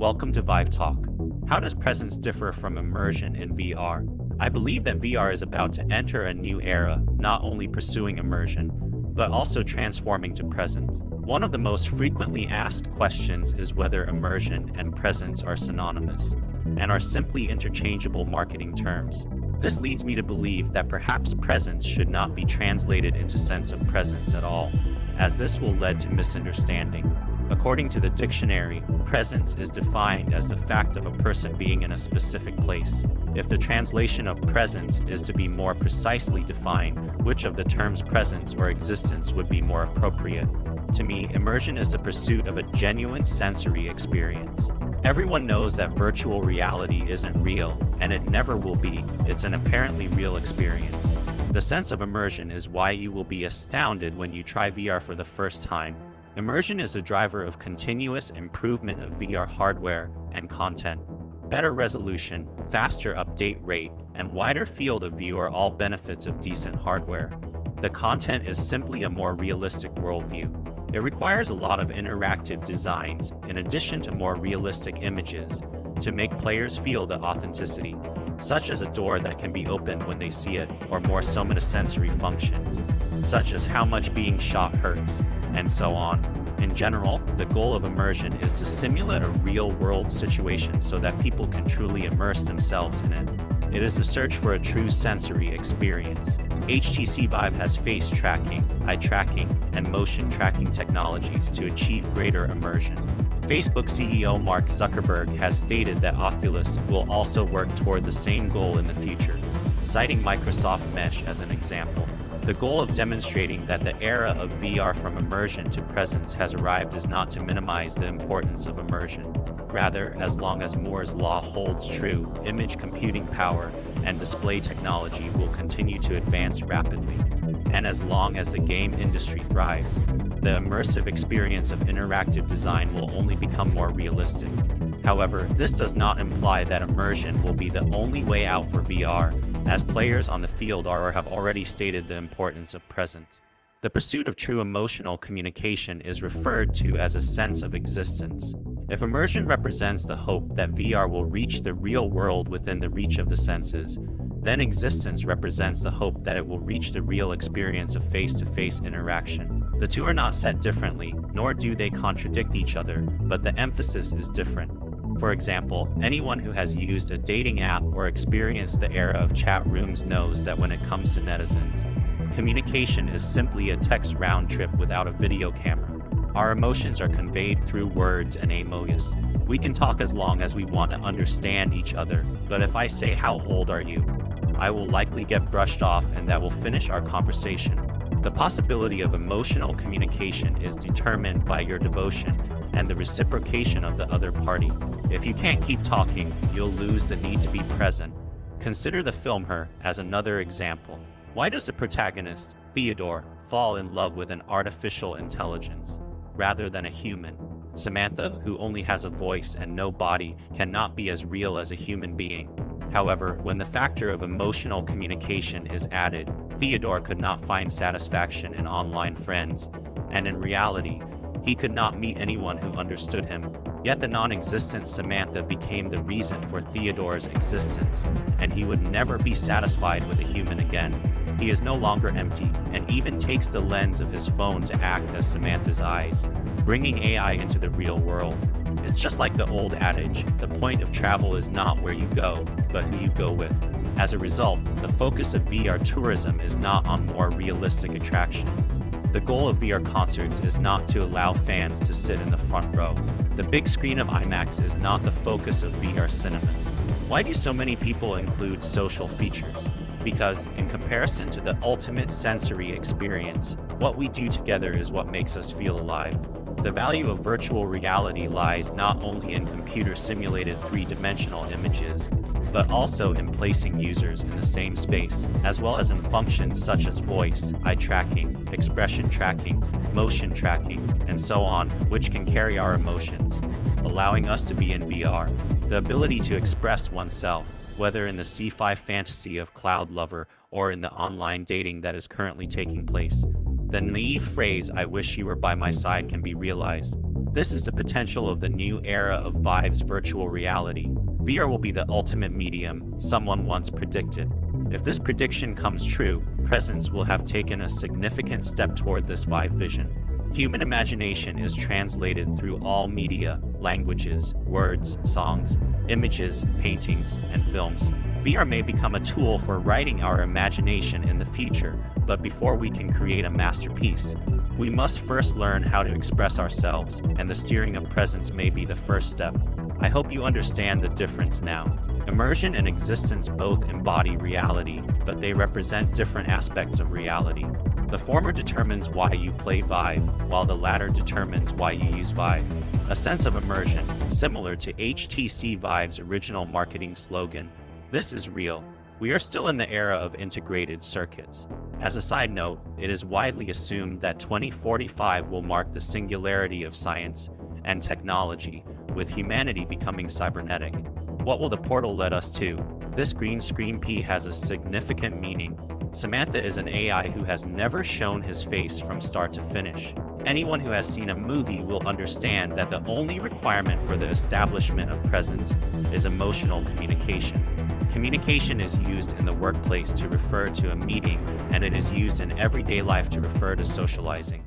Welcome to Vive Talk. How does presence differ from immersion in VR? I believe that VR is about to enter a new era, not only pursuing immersion, but also transforming to presence. One of the most frequently asked questions is whether immersion and presence are synonymous, and are simply interchangeable marketing terms. This leads me to believe that perhaps presence should not be translated into sense of presence at all, as this will lead to misunderstanding. According to the dictionary, presence is defined as the fact of a person being in a specific place. If the translation of presence is to be more precisely defined, which of the terms presence or existence would be more appropriate? To me, immersion is the pursuit of a genuine sensory experience. Everyone knows that virtual reality isn't real, and it never will be. It's an apparently real experience. The sense of immersion is why you will be astounded when you try VR for the first time. Immersion is the driver of continuous improvement of VR hardware and content. Better resolution, faster update rate, and wider field of view are all benefits of decent hardware. The content is simply a more realistic worldview. It requires a lot of interactive designs, in addition to more realistic images, to make players feel the authenticity, such as a door that can be opened when they see it, or more somatosensory functions, such as how much being shot hurts, and so on. In general, the goal of immersion is to simulate a real-world situation so that people can truly immerse themselves in it. It is the search for a true sensory experience. HTC Vive has face tracking, eye tracking, and motion tracking technologies to achieve greater immersion. Facebook CEO Mark Zuckerberg has stated that Oculus will also work toward the same goal in the future, citing Microsoft Mesh as an example. The goal of demonstrating that the era of VR from immersion to presence has arrived is not to minimize the importance of immersion. Rather, as long as Moore's law holds true, image computing power and display technology will continue to advance rapidly. And as long as the game industry thrives, the immersive experience of interactive design will only become more realistic. However, this does not imply that immersion will be the only way out for VR, as players on the field are or have already stated the importance of presence. The pursuit of true emotional communication is referred to as a sense of existence. If immersion represents the hope that VR will reach the real world within the reach of the senses, then existence represents the hope that it will reach the real experience of face-to-face interaction. The two are not set differently, nor do they contradict each other, but the emphasis is different. For example, anyone who has used a dating app or experienced the era of chat rooms knows that when it comes to netizens, communication is simply a text round trip without a video camera. Our emotions are conveyed through words and emojis. We can talk as long as we want to understand each other, but if I say "How old are you?" I will likely get brushed off and that will finish our conversation. The possibility of emotional communication is determined by your devotion and the reciprocation of the other party. If you can't keep talking, you'll lose the need to be present. Consider the film Her as another example. Why does the protagonist, Theodore, fall in love with an artificial intelligence rather than a human? Samantha, who only has a voice and no body, cannot be as real as a human being. However, when the factor of emotional communication is added, Theodore could not find satisfaction in online friends, and in reality, he could not meet anyone who understood him. Yet the non-existent Samantha became the reason for Theodore's existence, and he would never be satisfied with a human again. He is no longer empty, and even takes the lens of his phone to act as Samantha's eyes, bringing AI into the real world. It's just like the old adage, the point of travel is not where you go, but who you go with. As a result, the focus of VR tourism is not on more realistic attraction. The goal of VR concerts is not to allow fans to sit in the front row. The big screen of IMAX is not the focus of VR cinemas. Why do so many people include social features? Because, in comparison to the ultimate sensory experience, what we do together is what makes us feel alive. The value of virtual reality lies not only in computer-simulated three-dimensional images, but also in placing users in the same space, as well as in functions such as voice, eye tracking, expression tracking, motion tracking, and so on, which can carry our emotions, allowing us to be in VR. The ability to express oneself, whether in the sci-fi fantasy of Cloud Lover or in the online dating that is currently taking place. The naive phrase, "I wish you were by my side," can be realized. This is the potential of the new era of Vive's virtual reality. VR will be the ultimate medium, someone once predicted. If this prediction comes true, Presence will have taken a significant step toward this Vive vision. Human imagination is translated through all media, languages, words, songs, images, paintings, and films. VR may become a tool for writing our imagination in the future, but before we can create a masterpiece, we must first learn how to express ourselves, and the steering of Presence may be the first step. I hope you understand the difference now. Immersion and existence both embody reality, but they represent different aspects of reality. The former determines why you play Vive, while the latter determines why you use Vive. A sense of immersion, similar to HTC Vive's original marketing slogan, "This is real." We are still in the era of integrated circuits. As a side note, it is widely assumed that 2045 will mark the singularity of science and technology, with humanity becoming cybernetic. What will the portal lead us to? This green screen P has a significant meaning. Samantha is an AI who has never shown his face from start to finish. Anyone who has seen a movie will understand that the only requirement for the establishment of presence is emotional communication. Communication is used in the workplace to refer to a meeting, and it is used in everyday life to refer to socializing.